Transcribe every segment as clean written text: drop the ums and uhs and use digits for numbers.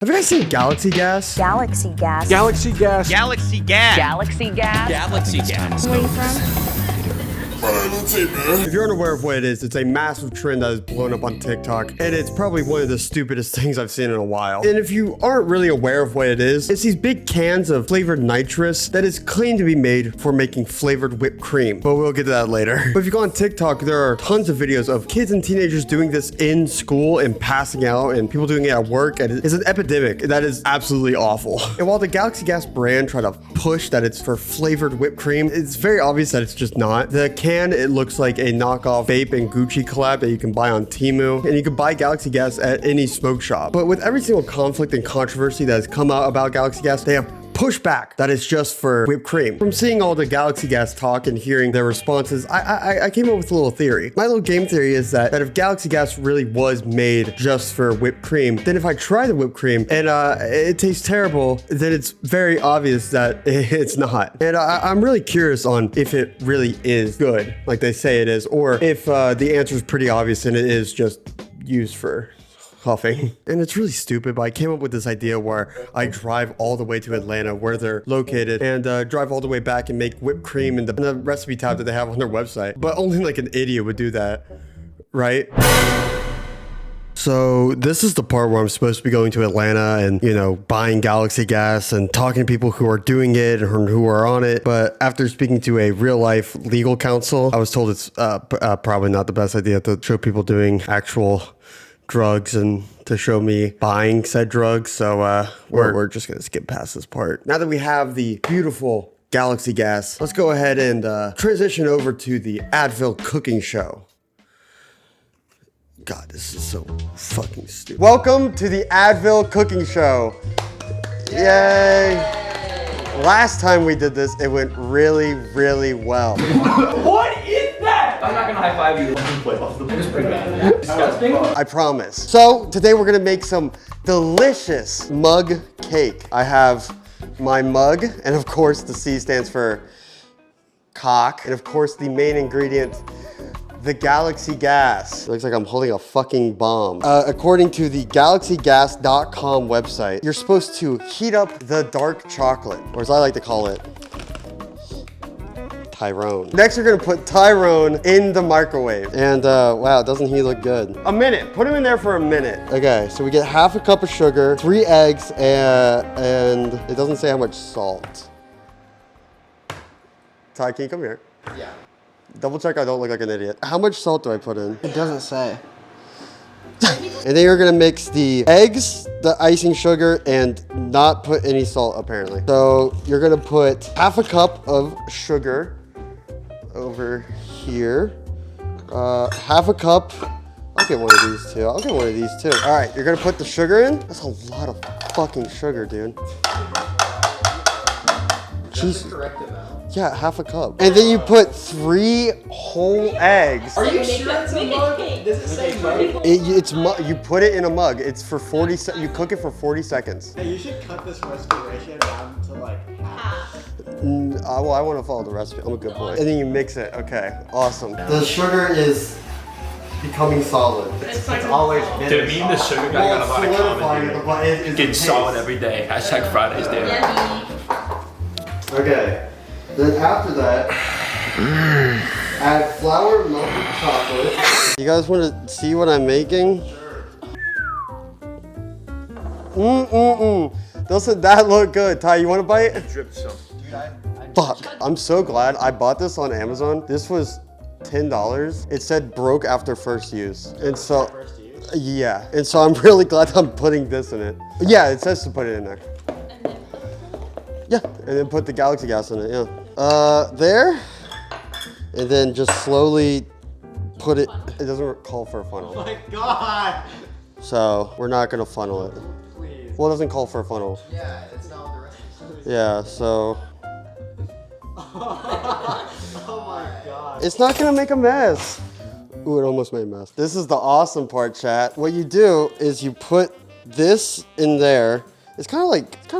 Have you guys seen Galaxy Gas? Galaxy Gas. Galaxy Gas. Galaxy Gas. Galaxy Gas. Galaxy Gas. Where are you from? If you're unaware of what it is, it's a massive trend that has blown up on TikTok, and it's probably one of the stupidest things I've seen in a while. And if you aren't really aware of what it is, it's these big cans of flavored nitrous that is claimed to be made for making flavored whipped cream, but we'll get to that later. But if you go on TikTok, there are tons of videos of kids and teenagers doing this in school and passing out, and people doing it at work, and it's an epidemic that is absolutely awful. And while the Galaxy Gas brand try to push that it's for flavored whipped cream, it's very obvious that it's just not. The can, it looks like a knockoff Vape and Gucci collab that you can buy on Temu, and you can buy Galaxy Gas at any smoke shop. But with every single conflict and controversy that has come out about Galaxy Gas, they have pushed back that it's just for whipped cream. From seeing all the Galaxy Gas talk and hearing their responses, I came up with a little theory. My little game theory is that if Galaxy Gas really was made just for whipped cream, then if I try the whipped cream and it tastes terrible, then it's very obvious that it's not. And I'm really curious on if it really is good, like they say it is, or if the answer is pretty obvious and it is just used for huffing. And it's really stupid, but I came up with this idea where I drive all the way to Atlanta where they're located and drive all the way back and make whipped cream in the recipe tab that they have on their website. But only like an idiot would do that, right? So this is the part where I'm supposed to be going to Atlanta and, you know, buying Galaxy Gas and talking to people who are doing it and who are on it. But after speaking to a real life legal counsel, I was told it's probably not the best idea to show people doing actual drugs and to show me buying said drugs. So we're just gonna skip past this part. Now that we have the beautiful Galaxy Gas, let's go ahead and transition over to the Advil cooking show. God, this is so fucking stupid. Welcome to the Advil cooking show. Yay. Last time we did this, it went really, really well. What is that? I'm not gonna high five you. It's pretty bad. Disgusting. I promise. So today we're gonna make some delicious mug cake. I have my mug, and of course the C stands for cock, and of course the main ingredient, the Galaxy Gas. It looks like I'm holding a fucking bomb. According to the galaxygas.com website, you're supposed to heat up the dark chocolate, or as I like to call it, Tyrone. Next, you're gonna put Tyrone in the microwave. And wow, doesn't he look good? A minute, put him in there for a minute. Okay, so we get half a cup of sugar, 3 eggs, and it doesn't say how much salt. Ty, can you come here? Yeah. Double check I don't look like an idiot. How much salt do I put in? It doesn't say. And then you're gonna mix the eggs, the icing sugar, and not put any salt apparently. So you're gonna put half a cup of sugar over here. Half a cup. I'll get one of these too. I'll get one of these too. All right, you're gonna put the sugar in. That's a lot of fucking sugar, dude. Jesus. Yeah, half a cup. And then you put 3 whole eggs. Are you sure it's a mug? Does it say mug? You put it in a mug. It's for 40 you cook it for 40 seconds. Hey, you should cut this recipe ratio down to like half. Well, I want to follow the recipe. I'm a good boy. And then you mix it. Okay, awesome. The sugar is becoming solid. It's always been. Dude, me and the sugar guy got a lot of comment. Getting solid every day. Hashtag Fridays, dude. Okay. Then after that, add flour, melted chocolate. You guys want to see what I'm making? Sure. Doesn't that look good? Ty, you want to bite? It dripped some. Fuck. I'm so glad I bought this on Amazon. This was $10. It said broke after first use. And so, yeah. And so I'm really glad I'm putting this in it. Yeah, it says to put it in there. Yeah, and then put the Galaxy Gas in it, yeah. There. And then just slowly put it. It doesn't call for a funnel. Oh my god! So we're not gonna funnel it. Please. Well, it doesn't call for a funnel. Yeah, it's not what the recipe says. Yeah, so. Oh my god. It's not gonna make a mess. Ooh, it almost made a mess. This is the awesome part, chat. What you do is you put this in there. It's kind of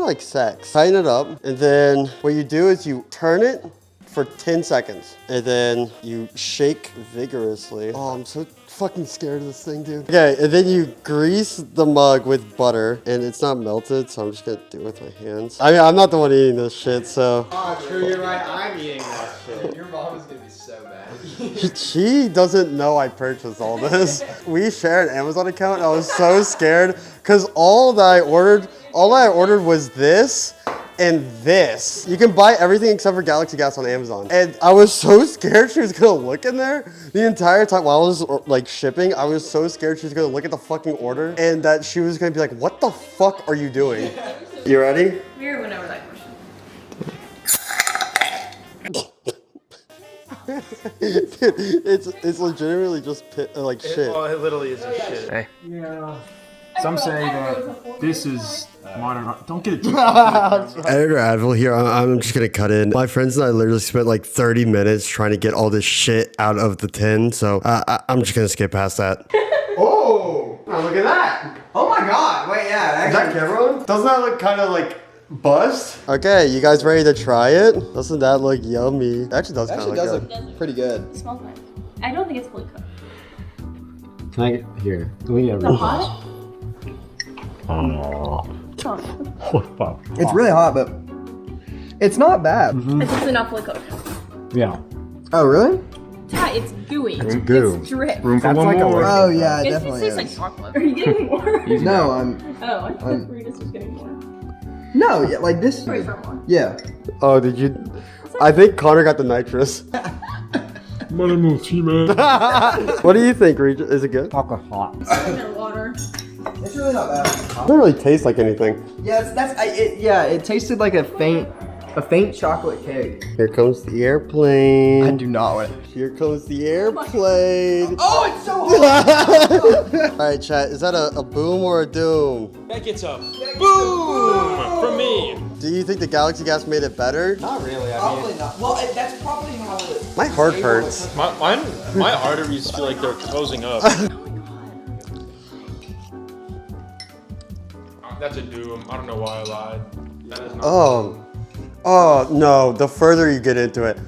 like sex. Tighten it up, and then what you do is you turn it for 10 seconds, and then you shake vigorously. Oh, I'm so fucking scared of this thing, dude. Okay, and then you grease the mug with butter, and it's not melted, so I'm just gonna do it with my hands. I mean, I'm not the one eating this shit, so. Oh, true, you're right. I'm eating that shit. Your mom is gonna be so bad. She doesn't know I purchased all this. We share an Amazon account, and I was so scared, because all that I ordered was this and this. You can buy everything except for Galaxy Gas on Amazon. And I was so scared she was gonna look in there the entire time while I was like shipping. I was so scared she was gonna look at the fucking order and that she was gonna be like, what the fuck are you doing? You ready? Mirror went over that question. it's legitimately just like shit. Well, it literally is just shit. Hey. Yeah. Some say that this is modern. Don't get it. Editor Advil here. I'm just gonna cut in. My friends and I literally spent like 30 minutes trying to get all this shit out of the tin, so I'm just gonna skip past that. Oh, look at that. Oh my god. Wait, yeah. Is that camera on? Doesn't that look kind of like buzzed? Okay, you guys ready to try it? Doesn't that look yummy? It actually does kind of look good. look pretty good. It smells nice. I don't think it's fully cooked. Can I get here? Can we get The hot? It's really hot, but it's not bad. It's actually not fully cooked. Yeah. Oh, really? Yeah, it's gooey. It's goo. It's drip. Room for That's one like a more. Oh, yeah, it It definitely tastes is. like chocolate. Are you getting more? No, I'm. Oh, I thought Regis was getting more. No, yeah, like this. Sorry for more. Yeah. Oh, did you? I think Connor got the nitrous. What do you think, Regis? Is it good? Alcohol. Their water. It's really not bad. It doesn't really taste like anything. Yeah, it tasted like a faint chocolate cake. Here comes the airplane. I do not want it. Here comes the airplane. Oh, it's so hot! All right, chat. Is that a boom or a doom? That gets up. Boom! From me. Do you think the Galaxy Gas made it better? Not really. I Probably not. Well, that's probably how it. My heart hurts. My arteries feel like they're closing up. That's a doom. I don't know why I lied. That is not. Oh no! The further you get into it,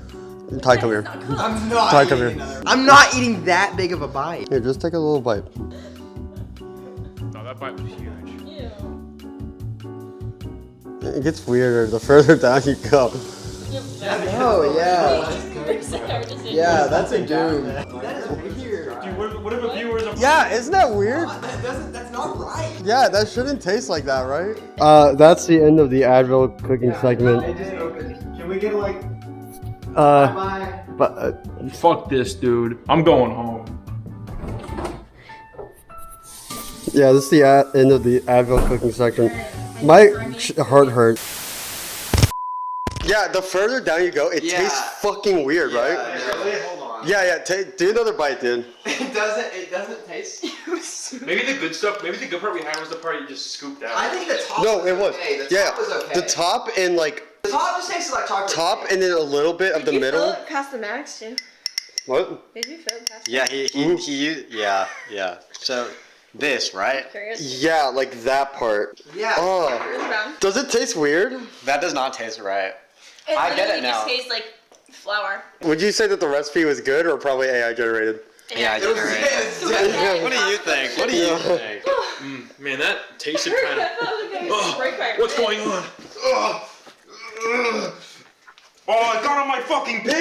Ty, come here. I'm not. Ty, come here. I'm not eating that big of a bite. Here, just take a little bite. No, that bite was huge. It gets weirder the further down you go. Oh yeah. Yeah, that's a doom. Dude, what if a viewer is a Yeah, isn't that weird? That's not right. Yeah, that shouldn't taste like that, right? That's the end of the Advil cooking segment. Can we get like But Fuck this, dude. I'm going home. yeah, this is the end of the Advil cooking section. My heart hurts. Yeah, the further down you go, it tastes fucking weird, right? really? Hold on. Yeah, do another bite, dude. It doesn't taste. Maybe the good stuff, maybe the good part we had was the part you just scooped out. I think the top. No, it was. Okay. The Yeah, top was okay. the top and like The top just tasted like chocolate. top and then a little bit of the middle. Fill it past the max too. What? Did you fill it past? Yeah, he used, yeah. So this, right? Curious. Yeah, like that part. Yeah. Oh, Really brown. does it taste weird? That does not taste right. It I get it literally just now. tastes like flour. Would you say that the recipe was good or probably AI generated? Yeah, I did it right. What do you think? What do you think? Man, that tasted kind of. Break my What's going on? Oh, it got on my fucking dick.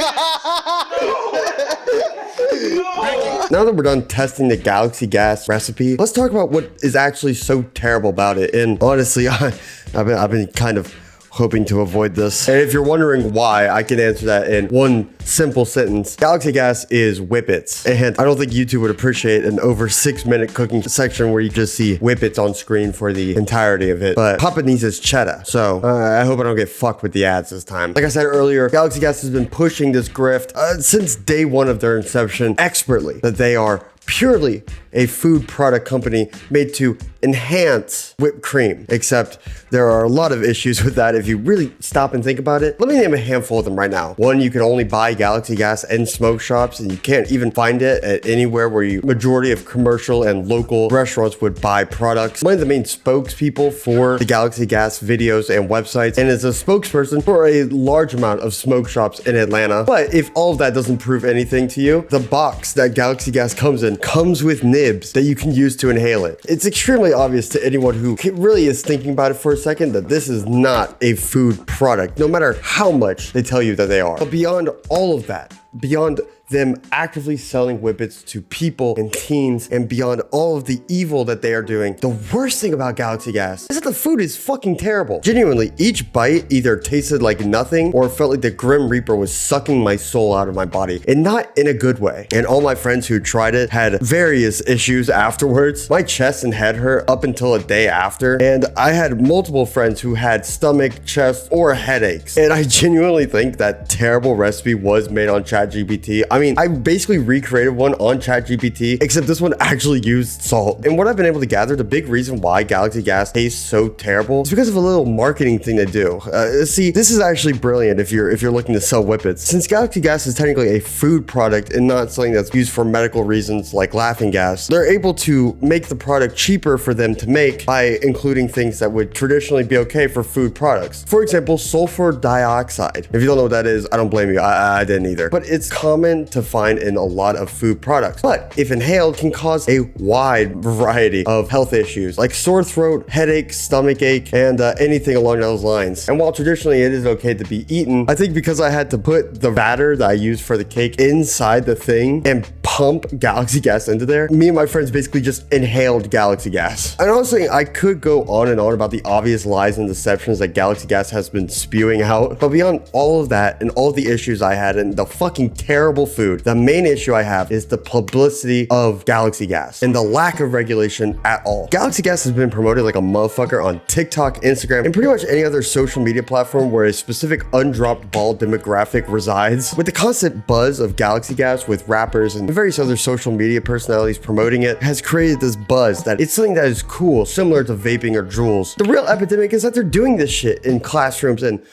Now that we're done testing the Galaxy Gas recipe, let's talk about what is actually so terrible about it. And honestly, I've been kind of hoping to avoid this. And if you're wondering why, I can answer that in one simple sentence. Galaxy Gas is whippets. And I don't think YouTube would appreciate an over 6-minute cooking section where you just see whippets on screen for the entirety of it. But Papa needs his cheddar. So I hope I don't get fucked with the ads this time. Like I said earlier, Galaxy Gas has been pushing this grift since day one of their inception expertly, that they are purely a food product company made to enhance whipped cream. Except there are a lot of issues with that if you really stop and think about it. Let me name a handful of them right now. One, you can only buy Galaxy Gas in smoke shops, and you can't even find it at anywhere where you majority of commercial and local restaurants would buy products. One of the main spokespeople for the Galaxy Gas videos and websites, and is a spokesperson for a large amount of smoke shops in Atlanta. But if all of that doesn't prove anything to you, the box that Galaxy Gas comes in comes with nibs that you can use to inhale it. It's extremely obvious to anyone who really is thinking about it for a second that this is not a food product, no matter how much they tell you that they are. But beyond all of that, beyond them actively selling whippets to people and teens, and beyond all of the evil that they are doing, the worst thing about Galaxy Gas is that the food is fucking terrible. Genuinely, each bite either tasted like nothing or felt like the Grim Reaper was sucking my soul out of my body, and not in a good way. And all my friends who tried it had various issues afterwards. My chest and head hurt up until a day after, and I had multiple friends who had stomach, chest, or headaches. And I genuinely think that terrible recipe was made on ChatGPT. I mean, I basically recreated one on ChatGPT, except this one actually used salt. And what I've been able to gather, the big reason why Galaxy Gas tastes so terrible is because of a little marketing thing they do. See, this is actually brilliant if you're looking to sell whippets. Since Galaxy Gas is technically a food product and not something that's used for medical reasons like laughing gas, they're able to make the product cheaper for them to make by including things that would traditionally be okay for food products. For example, sulfur dioxide. If you don't know what that is, I don't blame you. I didn't either. But it's common to find in a lot of food products, but if inhaled can cause a wide variety of health issues like sore throat, headache, stomach ache, and anything along those lines. And while traditionally it is okay to be eaten, I think because I had to put the batter that I used for the cake inside the thing and pump Galaxy Gas into there, me and my friends basically just inhaled Galaxy Gas. And honestly, I could go on and on about the obvious lies and deceptions that Galaxy Gas has been spewing out, but beyond all of that and all the issues I had and the fucking terrible food, the main issue I have is the publicity of Galaxy Gas and the lack of regulation at all. Galaxy Gas has been promoted like a motherfucker on TikTok, Instagram, and pretty much any other social media platform where a specific undropped ball demographic resides. With the constant buzz of Galaxy Gas with rappers and various other social media personalities promoting it, has created this buzz that it's something that is cool, similar to vaping or Juuls. The real epidemic is that they're doing this shit in classrooms and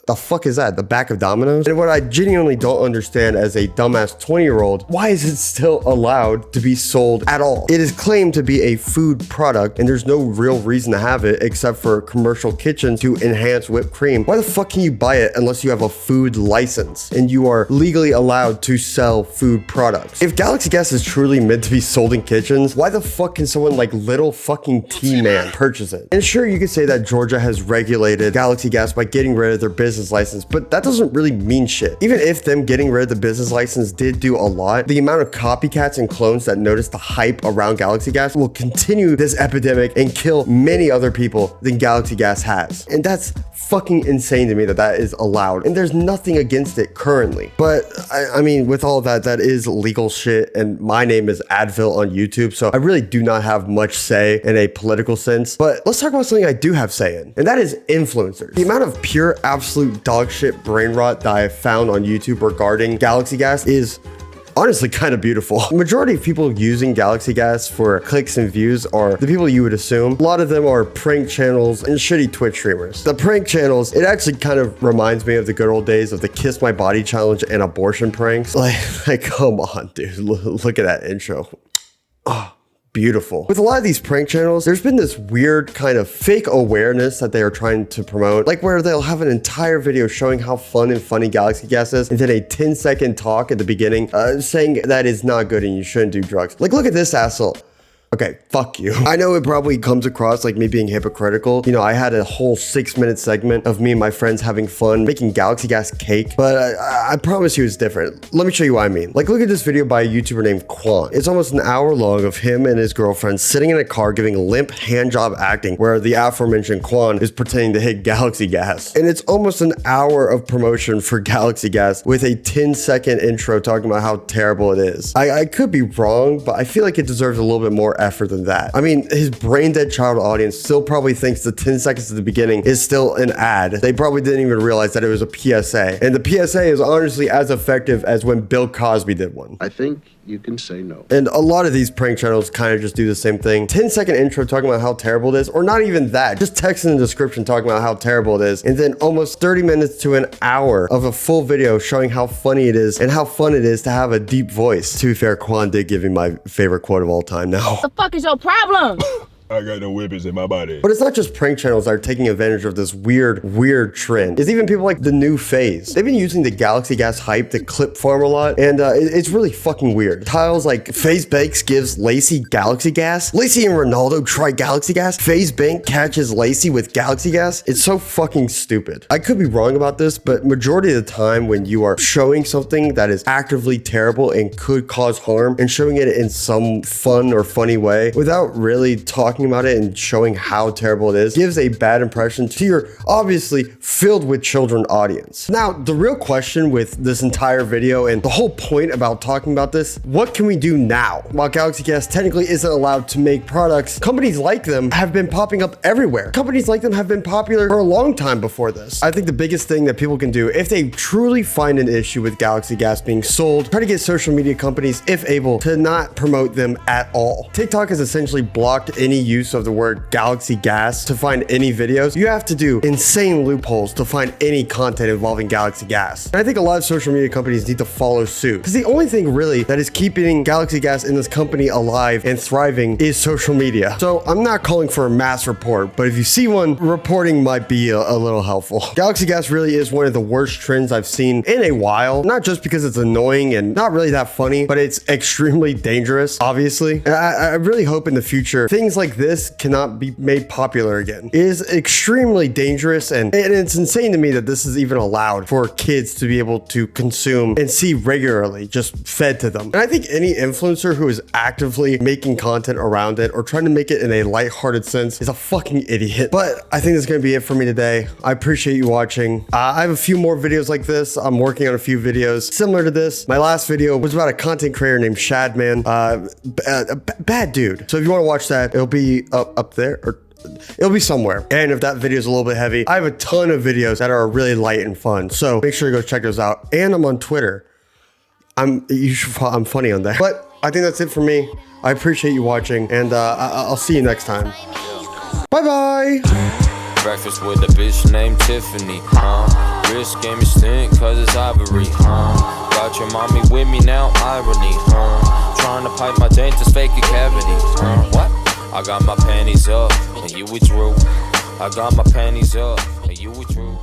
the fuck is that? The back of dominoes? And what I genuinely don't understand as a dumbass 20-year-old, why is it still allowed to be sold at all? It is claimed to be a food product and there's no real reason to have it except for commercial kitchens to enhance whipped cream. Why the fuck can you buy it unless you have a food license and you are legally allowed to sell food products? If Galaxy Gas is truly meant to be sold in kitchens, why the fuck can someone like Little fucking T-Man purchase it? And sure, you could say that Georgia has regulated Galaxy Gas by getting rid of their business license, but that doesn't really mean shit. Even if them getting rid of the business license did do a lot, the amount of copycats and clones that notice the hype around Galaxy Gas will continue this epidemic and kill many other people than Galaxy Gas has. And that's fucking insane to me that that is allowed. And there's nothing against it currently. But I mean, with all that is legal shit, and my name is Advil on YouTube, so I really do not have much say in a political sense. But let's talk about something I do have say in, and that is influencers. The amount of pure absolute dog shit brain rot that I have found on YouTube regarding Galaxy Gas is honestly kind of beautiful. The majority of people using Galaxy Gas for clicks and views are the people you would assume. A lot of them are prank channels and shitty Twitch streamers. The prank channels, it actually kind of reminds me of the good old days of the Kiss My Body challenge and abortion pranks. Like come on, dude. Look at that intro. Oh, beautiful. With a lot of these prank channels, there's been this weird kind of fake awareness that they are trying to promote, like where they'll have an entire video showing how fun and funny Galaxy Gas is, and then a 10-second talk at the beginning saying that is not good and you shouldn't do drugs. Like, look at this asshole. Okay, fuck you. I know it probably comes across like me being hypocritical. You know, I had a whole 6-minute segment of me and my friends having fun making Galaxy Gas cake, but I promise you it's different. Let me show you what I mean. Like, look at this video by a YouTuber named Quan. It's almost an hour long of him and his girlfriend sitting in a car giving limp handjob acting where the aforementioned Quan is pretending to hit Galaxy Gas. And it's almost an hour of promotion for Galaxy Gas with a 10-second intro talking about how terrible it is. I could be wrong, but I feel like it deserves a little bit more effort than that. I mean, his brain dead child audience still probably thinks the 10 seconds at the beginning is still an ad. They probably didn't even realize that it was a PSA. And the PSA is honestly as effective as when Bill Cosby did one. I think you can say no. And a lot of these prank channels kind of just do the same thing. 10-second intro talking about how terrible it is, or not even that, just text in the description talking about how terrible it is, and then almost 30 minutes to an hour of a full video showing how funny it is and how fun it is to have a deep voice. To be fair, Quan did give me my favorite quote of all time now. The fuck is your problem? I got no whippers in my body. But it's not just prank channels that are taking advantage of this weird trend. It's even people like the new phase. They've been using the Galaxy Gas hype to clip farm a lot, and it's really fucking weird. Tiles like FaZe Banks gives Lacey Galaxy Gas. Lacey and Ronaldo try Galaxy Gas. FaZe Bank catches Lacey with Galaxy Gas. It's so fucking stupid. I could be wrong about this, but majority of the time when you are showing something that is actively terrible and could cause harm and showing it in some fun or funny way without really talking about it and showing how terrible it is gives a bad impression to your obviously filled with children audience. Now, the real question with this entire video and the whole point about talking about this, what can we do now? While Galaxy Gas technically isn't allowed to make products, companies like them have been popping up everywhere. Companies like them have been popular for a long time before this. I think the biggest thing that people can do if they truly find an issue with Galaxy Gas being sold, try to get social media companies, if able, to not promote them at all. TikTok has essentially blocked any use of the word Galaxy Gas to find any videos. You have to do insane loopholes to find any content involving Galaxy Gas. And I think a lot of social media companies need to follow suit, because the only thing really that is keeping Galaxy Gas in this company alive and thriving is social media. So I'm not calling for a mass report, but if you see one, reporting might be a little helpful. Galaxy Gas really is one of the worst trends I've seen in a while, not just because it's annoying and not really that funny, but it's extremely dangerous, obviously. And I really hope in the future things like this cannot be made popular again. It is extremely dangerous, and it's insane to me that this is even allowed for kids to be able to consume and see regularly, just fed to them. And I think any influencer who is actively making content around it or trying to make it in a lighthearted sense is a fucking idiot. But I think that's gonna be it for me today. I appreciate you watching. I have a few more videos like this. I'm working on a few videos similar to this. My last video was about a content creator named Shadman. Bad dude. So if you want to watch that, it'll be up there, or it'll be somewhere. And if that video is a little bit heavy, I have a ton of videos that are really light and fun. So make sure to go check those out. And I'm on Twitter. I'm funny on there. But I think that's it for me. I appreciate you watching, and I'll see you next time. Bye-bye. Breakfast with a bitch named Tiffany, Wrist game is stink cause it's ivory, Got your mommy with me now, irony, Trying to pipe my dentist, fake a cavity, What? I got my panties up, and you withdrew. I got my panties up, and you withdrew.